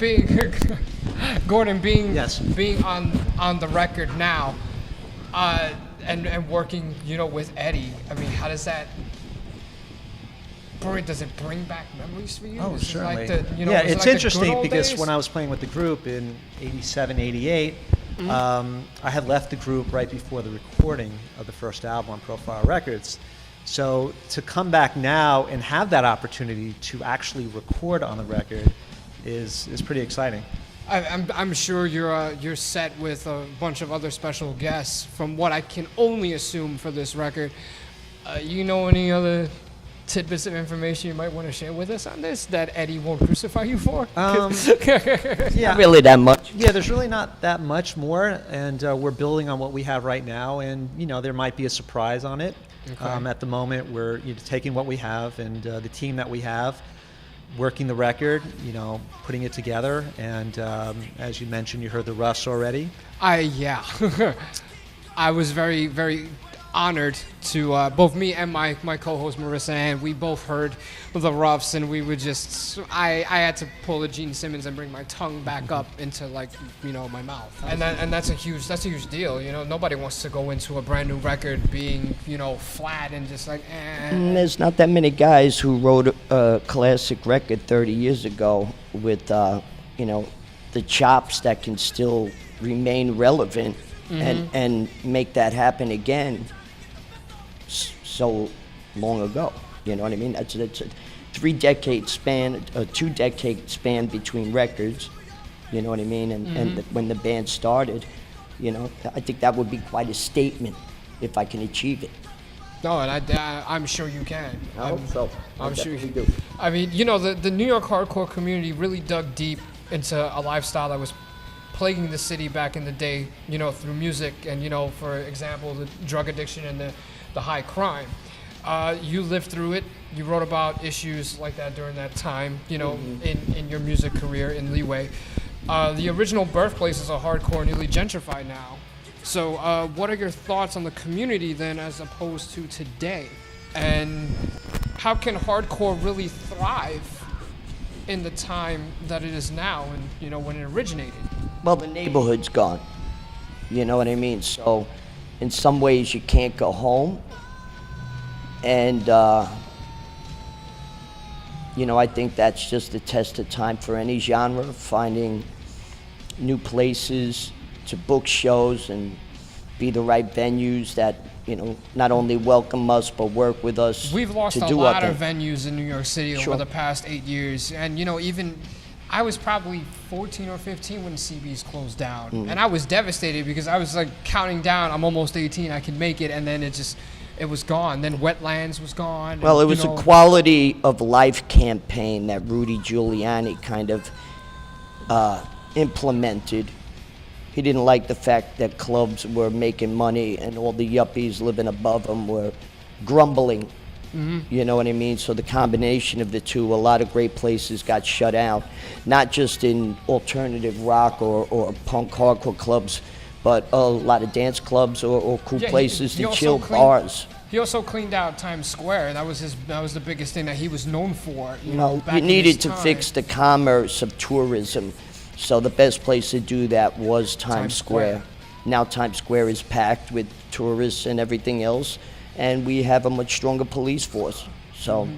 being Gordon being Yes. being on the record now, and working, with Eddie. I mean, how does that? Does it bring back memories for you? Oh, Is it certainly. like the, Yeah, is it it's like the good interesting old because days? when I was playing with the group in 87, 88, I had left the group right before the recording of the first album on Profile Records. So to come back now and have that opportunity to actually record on the record is pretty exciting. I'm sure you're set with a bunch of other special guests. From what I can only assume for this record, any other tidbits of information you might want to share with us on this that Eddie won't crucify you for? Yeah, Not really that much. Yeah, there's really not that much more, and we're building on what we have right now, and there might be a surprise on it. Okay. At the moment, we're taking what we have and the team that we have, working the record, putting it together, and as you mentioned, you heard the roughs already. Yeah. I was very, very honored to both me and my co-host Marissa Ann. We both heard the roughs, and we would I had to pull a Gene Simmons and bring my tongue back up into my mouth, and that's a huge deal. Nobody wants to go into a brand new record being flat and just like. And there's not that many guys who wrote a classic record 30 years ago with the chops that can still remain relevant and make that happen again so long ago. You know what I mean? It's a 3-decade span, a 2-decade span between records. You know what I mean? And when the band started, I think that would be quite a statement if I can achieve it. No, and I'm sure you can. I hope so. I'm sure you do. I mean, the New York hardcore community really dug deep into a lifestyle that was plaguing the city back in the day, through music and, for example, the drug addiction and the high crime. You lived through it. You wrote about issues like that during that time, in your music career in Leeway. The original birthplaces of hardcore newly gentrified now. So what are your thoughts on the community then as opposed to today? And how can hardcore really thrive in the time that it is now and, when it originated? Well, the neighborhood's gone. You know what I mean? So in some ways you can't go home. And, I think that's just a test of time for any genre, finding new places to book shows and be the right venues that, not only welcome us but work with us. We've lost to a do lot our of thing. venues in New York City Sure. over the past 8 years. And, even I was probably 14 or 15 when CB's closed down. And I was devastated because I was counting down, I'm almost 18, I can make it. And then it was gone. Then Wetlands was gone. Well, and, it was a quality of life campaign that Rudy Giuliani kind of implemented. He didn't like the fact that clubs were making money and all the yuppies living above them were grumbling. You know what I mean? So the combination of the two, a lot of great places got shut out, not just in alternative rock or punk hardcore clubs, but a lot of dance clubs or cool places to chill, bars. He also cleaned out Times Square. That was the biggest thing that he was known for. You back in needed his to time. fix the commerce of tourism. So the best place to do that was Times Square. Now Times Square is packed with tourists and everything else, and we have a much stronger police force. So,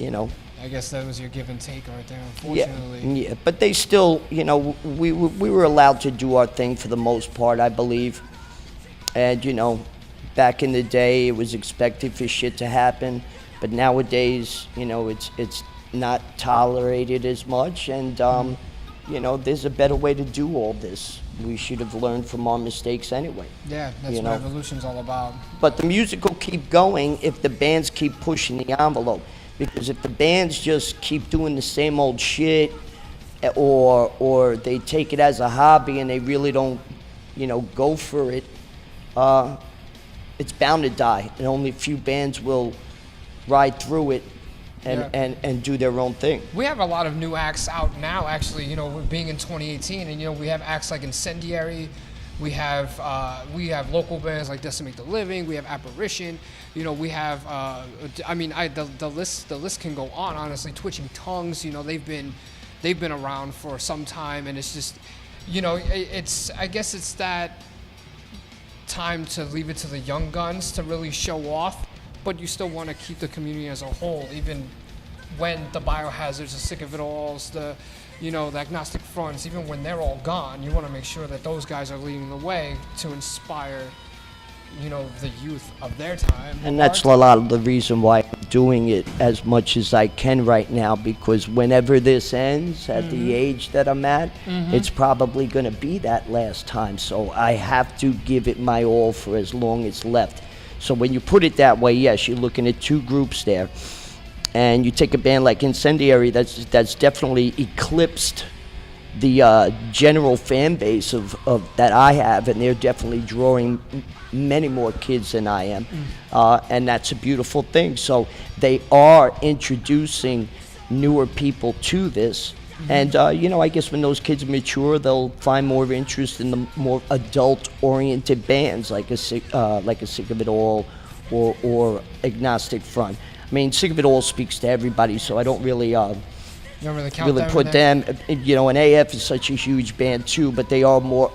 I guess that was your give and take right there, unfortunately. Yeah, but they still, we were allowed to do our thing for the most part, I believe. And, back in the day, it was expected for shit to happen, but nowadays, it's not tolerated as much, and there's a better way to do all this. We should have learned from our mistakes anyway. Yeah, that's what evolution's all about. But the music will keep going if the bands keep pushing the envelope. Because if the bands just keep doing the same old shit, or they take it as a hobby and they really don't, go for it, it's bound to die. And only a few bands will ride through it and do their own thing. We have a lot of new acts out now, actually, being in 2018, and, we have acts like Incendiary, we have local bands like Decimate the Living, we have Apparition, we have, the list can go on, honestly. Twitching Tongues, they've they've been around for some time, and it's just, I guess it's that time to leave it to the young guns to really show off, but you still want to keep the community as a whole, even when the Biohazards, the Sick of It Alls, the Agnostic Fronts, even when they're all gone, you want to make sure that those guys are leading the way to inspire, the youth of their time. And that's a lot of the reason why I'm doing it as much as I can right now, because whenever this ends, at the age that I'm at, it's probably going to be that last time. So I have to give it my all for as long as left. So when you put it that way, yes, you're looking at two groups there. And you take a band like Incendiary that's definitely eclipsed the general fan base of that I have, and they're definitely drawing many more kids than I am, and that's a beautiful thing. So they are introducing newer people to this, and I guess when those kids mature, they'll find more interest in the more adult-oriented bands like a Sick of It All or Agnostic Front. I mean, Sick of It All speaks to everybody, so I don't really put them. And AF is such a huge band too, but they are more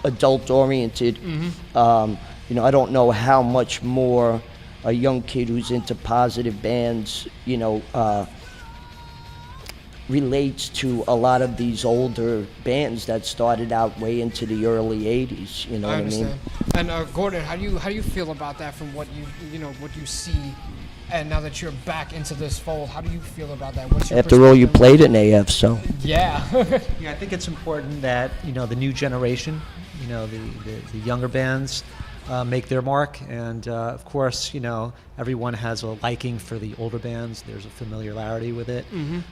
adult oriented. I don't know how much more a young kid who's into positive bands, relates to a lot of these older bands that started out way into the early '80s. You know what I mean? And Gordon, how do you feel about that from what what you see? And now that you're back into this fold, how do you feel about that? What's your After all, you played in AF, so. Yeah. Yeah, I think it's important that, the new generation, the younger bands make their mark. And, of course, everyone has a liking for the older bands. There's a familiarity with it.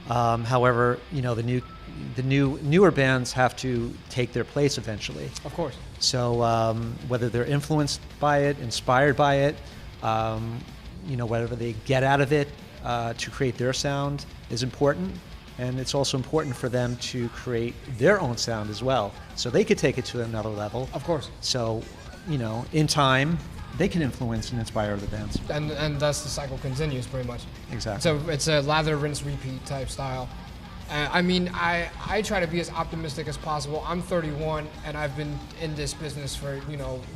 However, the newer bands have to take their place eventually. Of course. So whether they're influenced by it, inspired by it, whatever they get out of it to create their sound is important. And it's also important for them to create their own sound as well, so they could take it to another level. Of course. So, in time, they can influence and inspire other bands. And thus the cycle continues pretty much. Exactly. So it's a lather, rinse, repeat type style. I try to be as optimistic as possible. I'm 31, and I've been in this business for,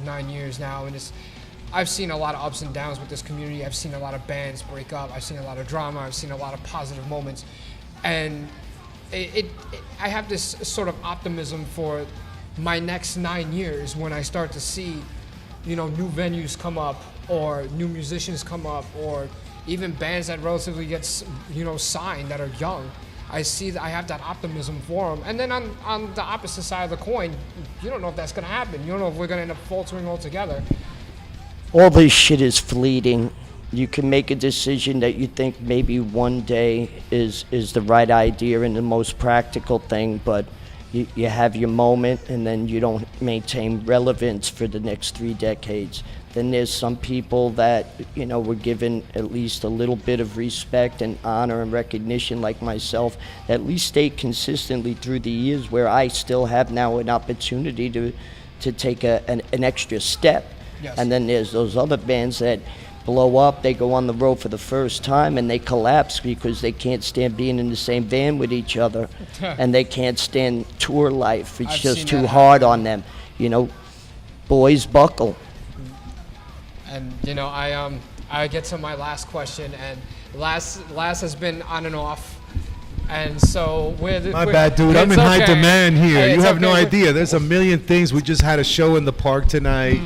9 years now, and I've seen a lot of ups and downs with this community. I've seen a lot of bands break up. I've seen a lot of drama. I've seen a lot of positive moments. And I have this sort of optimism for my next 9 years when I start to see, new venues come up, or new musicians come up, or even bands that relatively get, signed that are young. I have that optimism for them. And then on the opposite side of the coin, you don't know if that's going to happen. You don't know if we're going to end up faltering altogether. All this shit is fleeting. You can make a decision that you think maybe one day is the right idea and the most practical thing, but you have your moment and then you don't maintain relevance for the next 3 decades. Then there's some people that, were given at least a little bit of respect and honor and recognition, like myself, that at least stayed consistently through the years, where I still have now an opportunity to take an extra step. Yes. And then there's those other bands that blow up, they go on the road for the first time and they collapse because they can't stand being in the same van with each other and they can't stand tour life. It's just too hard on them. Boys buckle. And I get to my last question, and last has been on and off. And so my bad, dude. I'm in high demand here. Hey, you have no idea. There's a million things. We just had a show in the park tonight.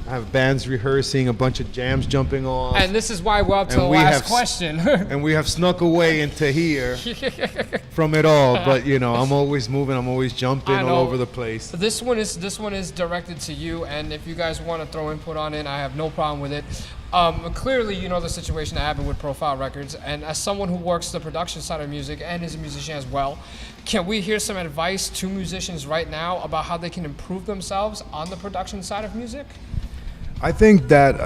I have bands rehearsing, a bunch of jams jumping off. And this is why we're up to the last question. And we have snuck away into here from it all. But I'm always moving. I'm always jumping all over the place. This one is directed to you. And if you guys want to throw input on it, I have no problem with it. Clearly, you know the situation that happened with Profile Records, and as someone who works the production side of music and is a musician as well, can we hear some advice to musicians right now about how they can improve themselves on the production side of music? I think that,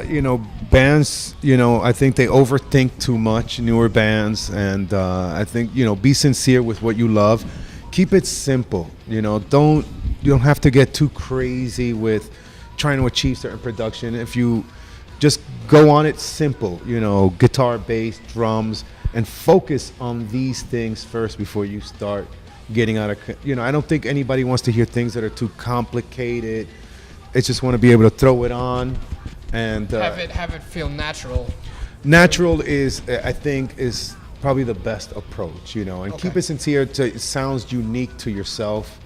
bands, I think they overthink too much, newer bands, and I think, be sincere with what you love. Keep it simple, you don't have to get too crazy with trying to achieve certain production. If you just go on it simple, guitar, bass, drums, and focus on these things first before you start, getting out of, I don't think anybody wants to hear things that are too complicated. They just want to be able to throw it on and have it feel natural. Natural I think is probably the best approach, and Okay. keep it sincere. It sounds unique to yourself,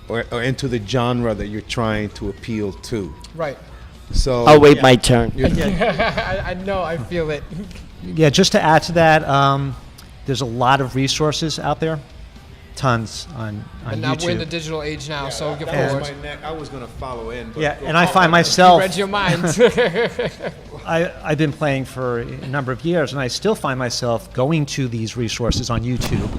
or into the genre that you're trying to appeal to. Right. So I'll wait my turn. I know. I feel it. Yeah, just to add to that, there's a lot of resources out there, tons on And now we're in the YouTube. digital age now, so give that forward. was my neck. I was going to follow in. But Yeah, and I find myself, Read your mind. I've been playing for a number of years, and I still find myself going to these resources on YouTube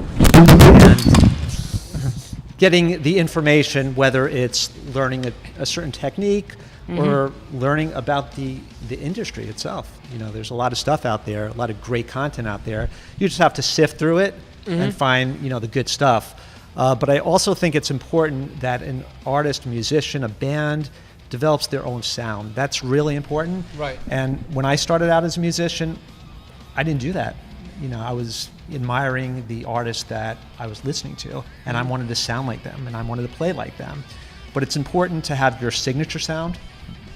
and getting the information, whether it's learning a certain technique or learning about the industry itself. There's a lot of stuff out there, a lot of great content out there. You just have to sift through it and find, the good stuff. But I also think it's important that an artist, musician, a band develops their own sound. That's really important. Right. And when I started out as a musician, I didn't do that. I was admiring the artists that I was listening to, and I wanted to sound like them, and I wanted to play like them. But it's important to have your signature sound,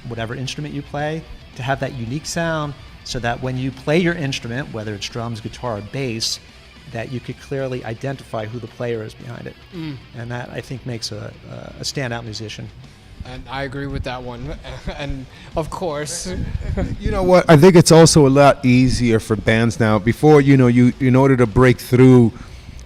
whatever instrument you play, to have that unique sound so that when you play your instrument, whether it's drums, guitar, or bass, that you could clearly identify who the player is behind it. And that, I think, makes a standout musician. And I agree with that one. And of course, you know what? I think it's also a lot easier for bands now. Before, you in order to break through,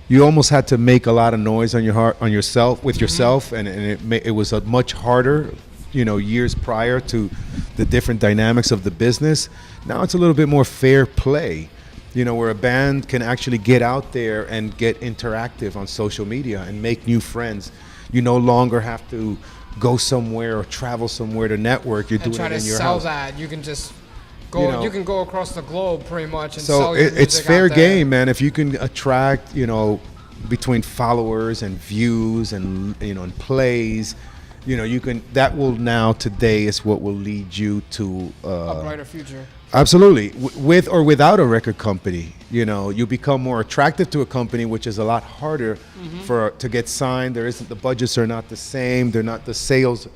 you almost had to make a lot of noise on yourself, and it was a much harder, years prior to the different dynamics of the business. Now it's a little bit more fair play, where a band can actually get out there and get interactive on social media and make new friends. You no longer have to go somewhere or travel somewhere to network. You're doing try it to in your sell house. that. You can just go. You can go across the globe pretty much and So sell your it's music fair out there. game, man. If you can attract, between followers and views and and plays, you can. That will now today is what will lead you to A brighter future. absolutely with or without a record company. You become more attractive to a company, which is a lot harder to get signed. The budgets are not the same. The sales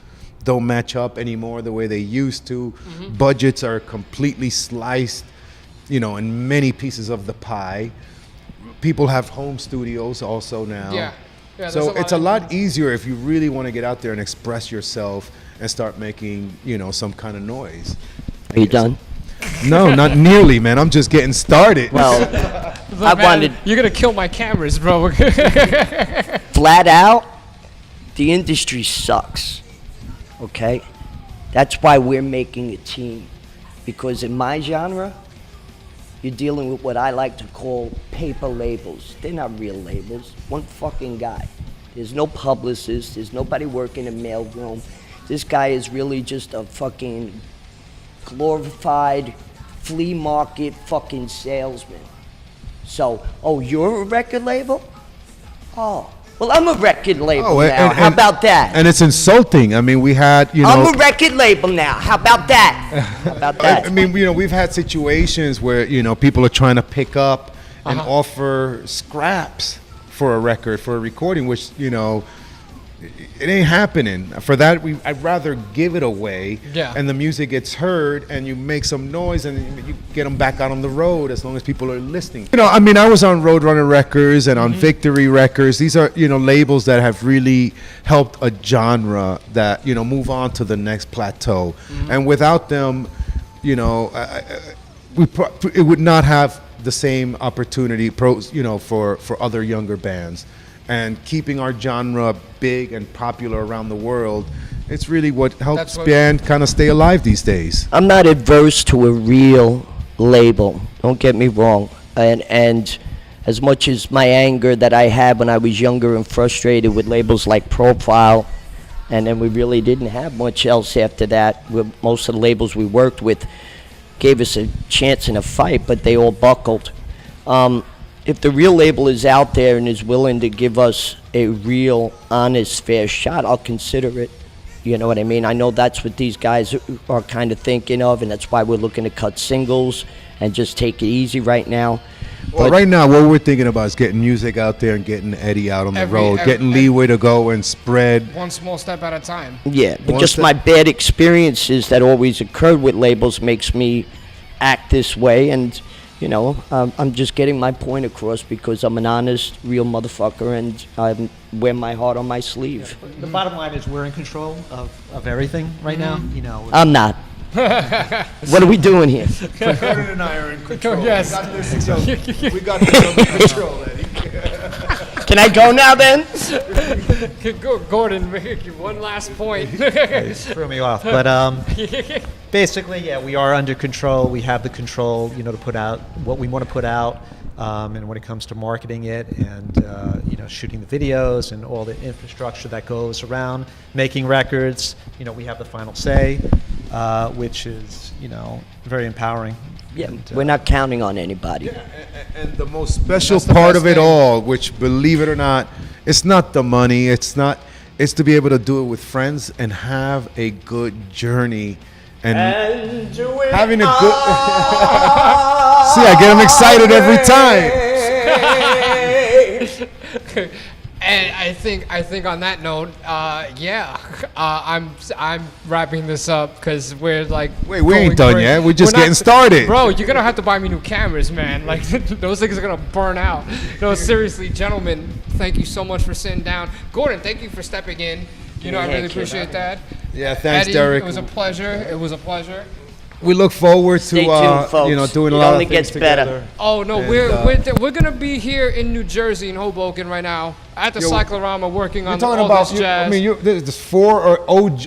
don't match up anymore the way they used to. Budgets are completely sliced, in many pieces of the pie. People have home studios also now. Yeah, So there's it's a lot easier if you really want to get out there and express yourself and start making, some kind of noise. Are you done? No, not nearly, man. I'm just getting started. Well, Look, I man, wanted You're gonna kill my cameras, bro. flat out, the industry sucks. Okay? That's why we're making a team. Because in my genre, you're dealing with what I like to call paper labels. They're not real labels. One fucking guy. There's no publicist. There's nobody working in mailroom. This guy is really just a fucking glorified flea market fucking salesman. So, you're a record label? Oh, well, I'm a record label now. How about that? And it's insulting. I mean, we had, I'm a record label now. How about that? How about that? I mean, we've had situations where, people are trying to pick up and offer scraps for a record, for a recording, which, it ain't happening. For that, I'd rather give it away, and the music gets heard, and you make some noise, and you get them back out on the road as long as people are listening. I mean, I was on Roadrunner Records and on Victory Records. These are, labels that have really helped a genre that, move on to the next plateau. And without them, it would not have the same opportunity, for other younger bands. And keeping our genre big and popular around the world, it's really what helps band kind of stay alive these days. I'm not adverse to a real label. Don't get me wrong. And as much as my anger that I had when I was younger and frustrated with labels like Profile, and then we really didn't have much else after that. Most of the labels we worked with gave us a chance in a fight, but they all buckled. If the real label is out there and is willing to give us a real, honest, fair shot, I'll consider it. You know what I mean? I know that's what these guys are kind of thinking of, and that's why we're looking to cut singles and just take it easy right now. Well, right now, what we're thinking about is getting music out there and getting Eddie out on the road, getting Leeway to go and spread. One small step at a time. Yeah, but just my bad experiences that always occurred with labels makes me act this way, and you know, I'm just getting my point across because I'm an honest, real motherfucker, and I wear my heart on my sleeve. The bottom line is we're in control of everything right now. You know, I'm not. What are we doing here? Gordon and I are in control. Yes. We got this under control, Eddie. Can I go now then? Gordon, one last point. threw me off. But basically, yeah, we are under control. We have the control, you know, to put out what we want to put out, and when it comes to marketing it and you know, shooting the videos and all the infrastructure that goes around making records, you know, we have the final say, which is, you know, very empowering. Yeah, And, we're not counting on anybody. And the most special part of it all, which, believe it or not, it's not the money. It's to be able to do it with friends and have a good journey and having a good. See, I get them excited every time. And I think on that note, I'm wrapping this up because we're like. Wait, we ain't done yet. We're just getting started. Bro, you're gonna have to buy me new cameras, man. Like those things are gonna burn out. No, seriously, gentlemen, thank you so much for sitting down. Gordon, thank you for stepping in. You know, I really appreciate that. Yeah, thanks, Eddie, Derek. It was a pleasure. It was a pleasure. We look forward to Stay tuned, folks. you know, doing It a lot only of things gets better. together. Oh no, And, we're gonna be here in New Jersey, in Hoboken, right now at the Cyclorama, working on You're talking all about, this jazz. I mean, there's 4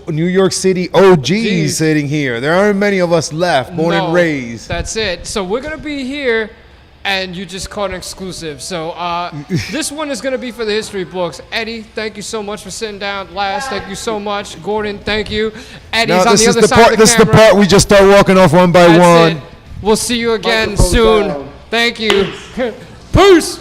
New York City OGs sitting here. There aren't many of us left, born and raised. That's it. So we're gonna be here, and you just caught an exclusive. So this one is gonna be for the history books. Eddie, thank you so much for sitting down. Last, thank you so much. Gordon, thank you. Eddie's Now, on this the is other the side part. of the This is the camera. part we just start walking off one by That's one. it. We'll see you again Microphone soon. down. Thank you. Peace.